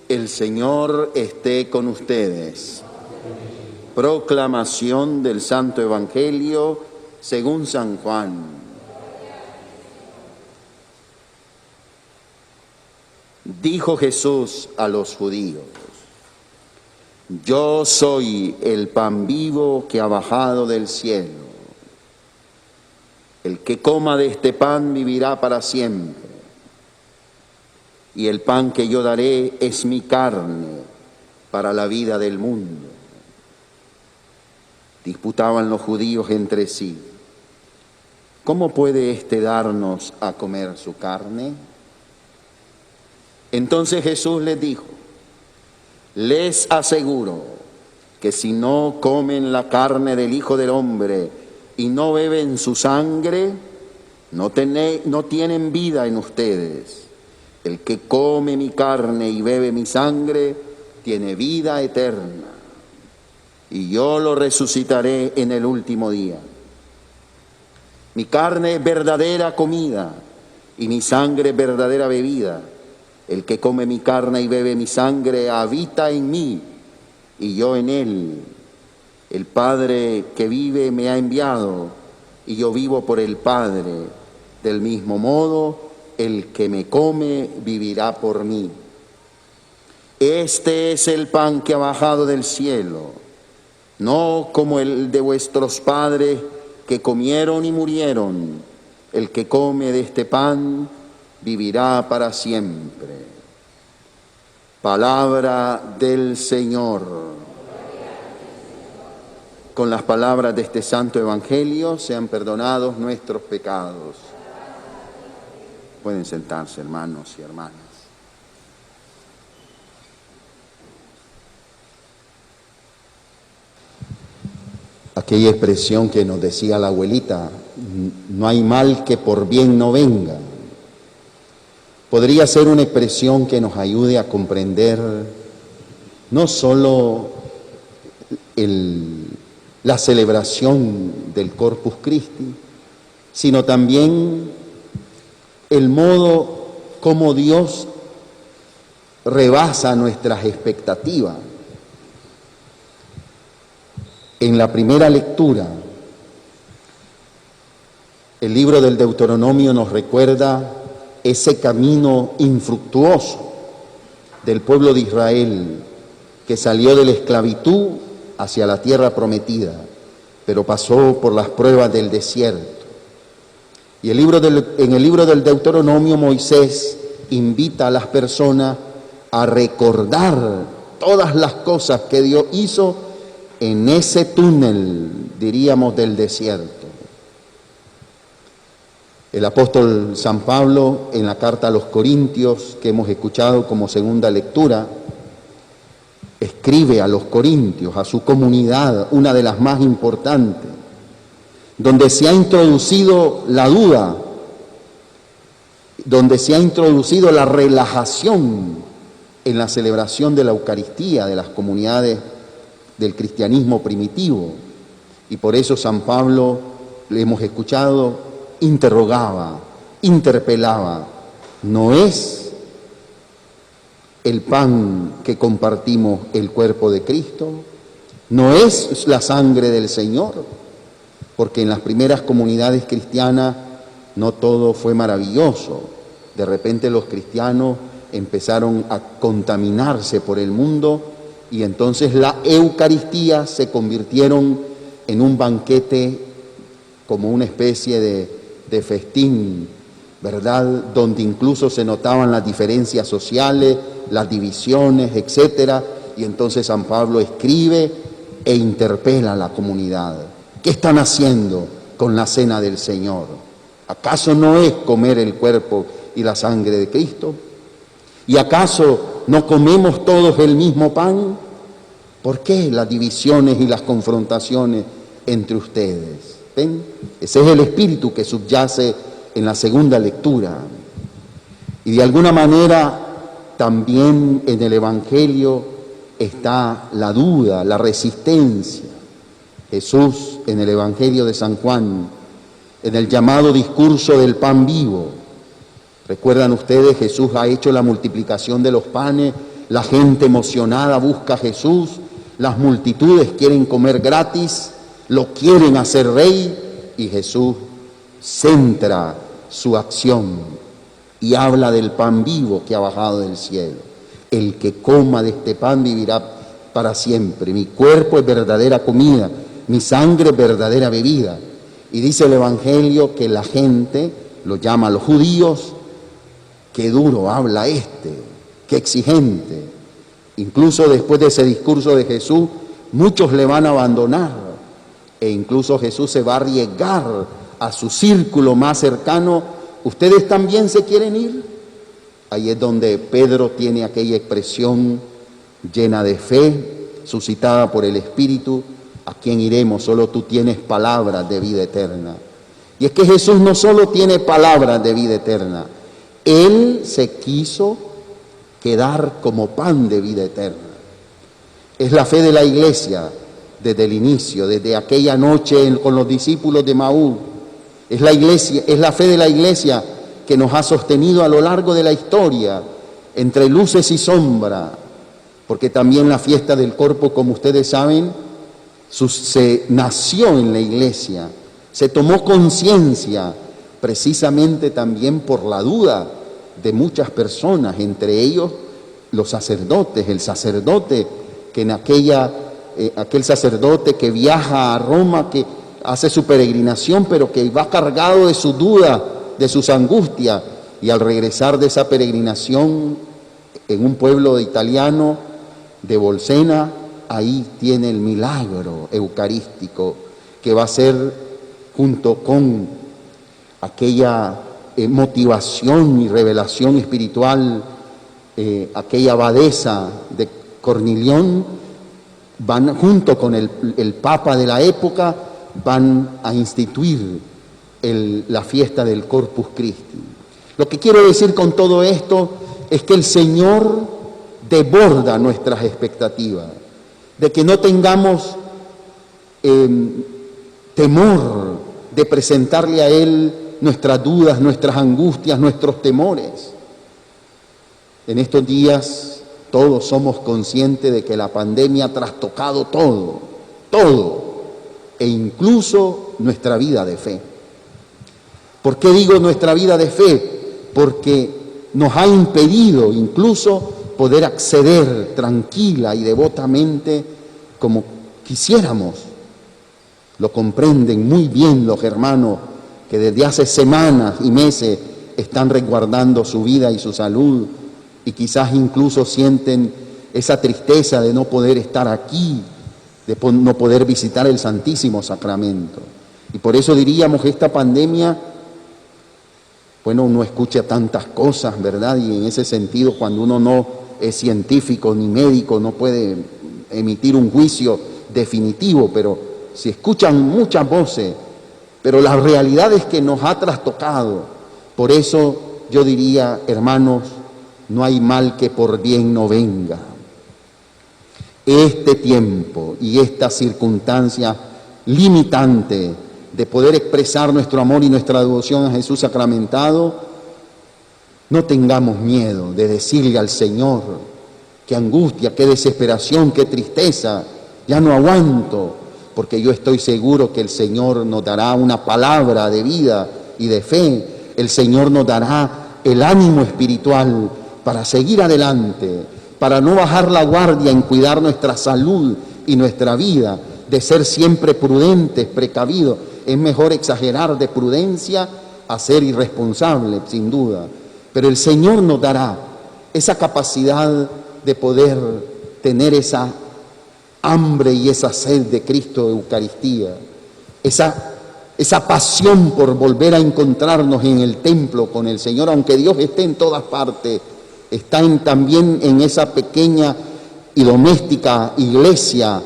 El Señor esté con ustedes. Proclamación del Santo Evangelio según San Juan. Dijo Jesús a los judíos: Yo soy el pan vivo que ha bajado del cielo. El que coma de este pan vivirá para siempre. Y el pan que yo daré es mi carne para la vida del mundo. Disputaban los judíos entre sí: ¿cómo puede éste darnos a comer su carne? Entonces Jesús les dijo: les aseguro que si no comen la carne del Hijo del Hombre y no beben su sangre, no tienen vida en ustedes. El que come mi carne y bebe mi sangre tiene vida eterna, y yo lo resucitaré en el último día. Mi carne es verdadera comida y mi sangre es verdadera bebida. El que come mi carne y bebe mi sangre habita en mí y yo en él. El Padre que vive me ha enviado y yo vivo por el Padre. Del mismo modo, el que me come vivirá por mí. Este es el pan que ha bajado del cielo, no como el de vuestros padres que comieron y murieron. El que come de este pan vivirá para siempre. Palabra del Señor. Con las palabras de este santo evangelio sean perdonados nuestros pecados. Pueden sentarse, hermanos y hermanas. Aquella expresión que nos decía la abuelita: no hay mal que por bien no venga, podría ser una expresión que nos ayude a comprender no solo la celebración del Corpus Christi, sino también el modo como Dios rebasa nuestras expectativas. En la primera lectura, el libro del Deuteronomio nos recuerda ese camino infructuoso del pueblo de Israel que salió de la esclavitud hacia la tierra prometida, pero pasó por las pruebas del desierto. Y en el libro del Deuteronomio, Moisés invita a las personas a recordar todas las cosas que Dios hizo en ese túnel, diríamos, del desierto. El apóstol San Pablo, en la carta a los Corintios, que hemos escuchado como segunda lectura, escribe a los corintios, a su comunidad, una de las más importantes, donde se ha introducido la duda, donde se ha introducido la relajación en la celebración de la Eucaristía de las comunidades del cristianismo primitivo. Y por eso San Pablo, le hemos escuchado, interrogaba, interpelaba: ¿no es el pan que compartimos el cuerpo de Cristo? ¿No es la sangre del Señor? Porque en las primeras comunidades cristianas no todo fue maravilloso. De repente los cristianos empezaron a contaminarse por el mundo y entonces la Eucaristía se convirtieron en un banquete, como una especie de festín, ¿verdad? Donde incluso se notaban las diferencias sociales, las divisiones, etcétera. Y entonces San Pablo escribe e interpela a la comunidad: ¿qué están haciendo con la cena del Señor? ¿Acaso no es comer el cuerpo y la sangre de Cristo? ¿Y acaso no comemos todos el mismo pan? ¿Por qué las divisiones y las confrontaciones entre ustedes? ¿Ven? Ese es el espíritu que subyace en la segunda lectura. Y de alguna manera también en el Evangelio está la duda, la resistencia. Jesús, en el Evangelio de San Juan, en el llamado discurso del pan vivo, recuerdan ustedes, Jesús ha hecho la multiplicación de los panes La gente emocionada busca a Jesús, las multitudes quieren comer gratis, lo quieren hacer rey, y Jesús centra su acción y habla del pan vivo que ha bajado del cielo. El que coma de este pan vivirá para siempre. Mi cuerpo es verdadera comida, mi sangre es verdadera bebida. Y dice el Evangelio que la gente lo llama a los judíos, qué duro habla qué exigente. Incluso después de ese discurso de Jesús, muchos le van a abandonar, e incluso Jesús se va a arriesgar a su círculo más cercano. ¿Ustedes también se quieren ir? Ahí es donde Pedro tiene aquella expresión llena de fe, suscitada por el Espíritu: ¿a quién iremos? Solo tú tienes palabras de vida eterna. Y es que Jesús no solo tiene palabras de vida eterna, Él se quiso quedar como pan de vida eterna. Es la fe de la iglesia desde el inicio, desde aquella noche con los discípulos de Maús. Es la fe de la iglesia que nos ha sostenido a lo largo de la historia, entre luces y sombra, porque también la fiesta del Corpus, como ustedes saben, se nació en la iglesia, se tomó conciencia precisamente también por la duda de muchas personas, entre ellos los sacerdotes, el sacerdote que en aquel sacerdote que viaja a Roma, que hace su peregrinación, pero que va cargado de su duda, de sus angustias, y al regresar de esa peregrinación en un pueblo italiano de Bolsena, ahí tiene el milagro eucarístico que va a ser, junto con aquella motivación y revelación espiritual, aquella abadesa de Cornilión, van junto con el Papa de la época, van a instituir la fiesta del Corpus Christi. Lo que quiero decir con todo esto es que el Señor desborda nuestras expectativas, de que no tengamos temor de presentarle a Él nuestras dudas, nuestras angustias, nuestros temores. En estos días todos somos conscientes de que la pandemia ha trastocado todo, e incluso nuestra vida de fe. ¿Por qué digo nuestra vida de fe? Porque nos ha impedido incluso poder acceder tranquila y devotamente como quisiéramos. Lo comprenden muy bien los hermanos que desde hace semanas y meses están resguardando su vida y su salud, y quizás incluso sienten esa tristeza de no poder estar aquí, de no poder visitar el Santísimo Sacramento. Y por eso diríamos que esta pandemia, bueno, uno escucha tantas cosas, ¿verdad? Y en ese sentido, cuando uno no es científico ni médico, no puede emitir un juicio definitivo, pero si escuchan muchas voces, pero la realidad es que nos ha trastocado. Por eso yo diría, hermanos, no hay mal que por bien no venga. Este tiempo y esta circunstancia limitante de poder expresar nuestro amor y nuestra devoción a Jesús sacramentado, no tengamos miedo de decirle al Señor: qué angustia, qué desesperación, qué tristeza, ya no aguanto, porque yo estoy seguro que el Señor nos dará una palabra de vida y de fe. El Señor nos dará el ánimo espiritual para seguir adelante, para no bajar la guardia en cuidar nuestra salud y nuestra vida, de ser siempre prudentes, precavidos. Es mejor exagerar de prudencia a ser irresponsable, sin duda. Pero el Señor nos dará esa capacidad de poder tener esa hambre y esa sed de Cristo de Eucaristía, esa pasión por volver a encontrarnos en el templo con el Señor, aunque Dios esté en todas partes, está también en esa pequeña y doméstica iglesia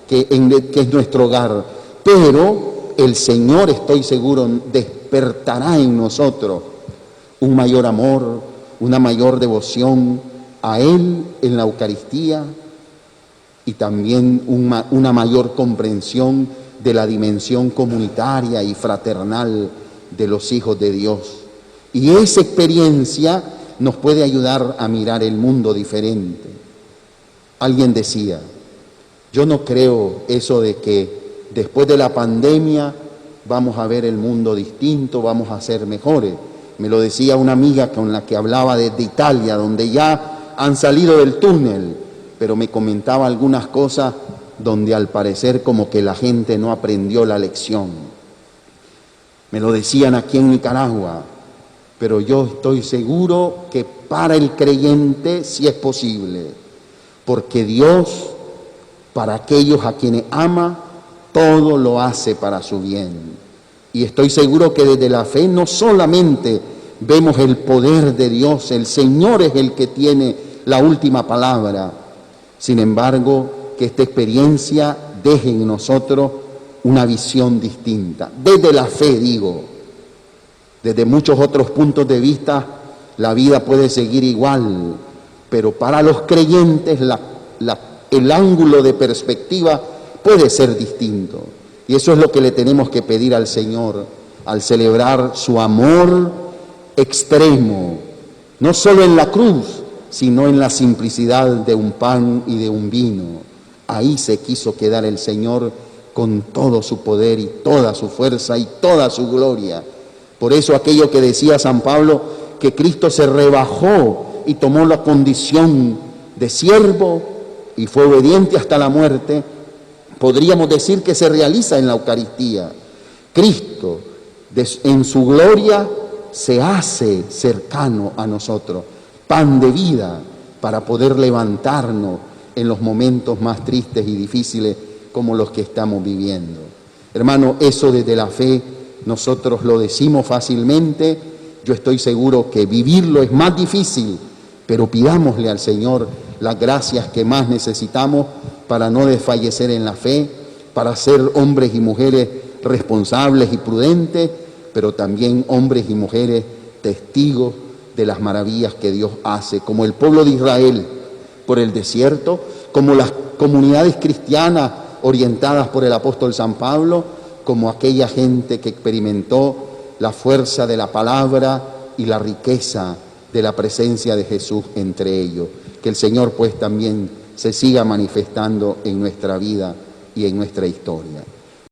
que es nuestro hogar. Pero el Señor, estoy seguro, despertará en nosotros un mayor amor, una mayor devoción a Él en la Eucaristía, y también una mayor comprensión de la dimensión comunitaria y fraternal de los hijos de Dios. Y esa experiencia nos puede ayudar a mirar el mundo diferente. Alguien decía, yo no creo eso de que después de la pandemia vamos a ver el mundo distinto, vamos a ser mejores. Me lo decía una amiga con la que hablaba desde Italia, donde ya han salido del túnel, pero me comentaba algunas cosas donde al parecer como que la gente no aprendió la lección. Me lo decían aquí en Nicaragua, pero yo estoy seguro que para el creyente sí es posible, porque Dios, para aquellos a quienes ama, todo lo hace para su bien. Y estoy seguro que desde la fe no solamente vemos el poder de Dios, el Señor es el que tiene la última palabra. Sin embargo, que esta experiencia deje en nosotros una visión distinta. Desde la fe, digo, desde muchos otros puntos de vista, la vida puede seguir igual, pero para los creyentes el ángulo de perspectiva puede ser distinto. Y eso es lo que le tenemos que pedir al Señor al celebrar su amor extremo, no solo en la cruz, sino en la simplicidad de un pan y de un vino. Ahí se quiso quedar el Señor con todo su poder y toda su fuerza y toda su gloria. Por eso aquello que decía San Pablo, que Cristo se rebajó y tomó la condición de siervo y fue obediente hasta la muerte, podríamos decir que se realiza en la Eucaristía. Cristo, en su gloria, se hace cercano a nosotros, pan de vida para poder levantarnos en los momentos más tristes y difíciles como los que estamos viviendo. Hermano, eso desde la fe nosotros lo decimos fácilmente, yo estoy seguro que vivirlo es más difícil, pero pidámosle al Señor las gracias que más necesitamos para no desfallecer en la fe, para ser hombres y mujeres responsables y prudentes, pero también hombres y mujeres testigos de las maravillas que Dios hace, como el pueblo de Israel por el desierto, como las comunidades cristianas orientadas por el apóstol San Pablo, como aquella gente que experimentó la fuerza de la palabra y la riqueza de la presencia de Jesús entre ellos. Que el Señor pues también se siga manifestando en nuestra vida y en nuestra historia.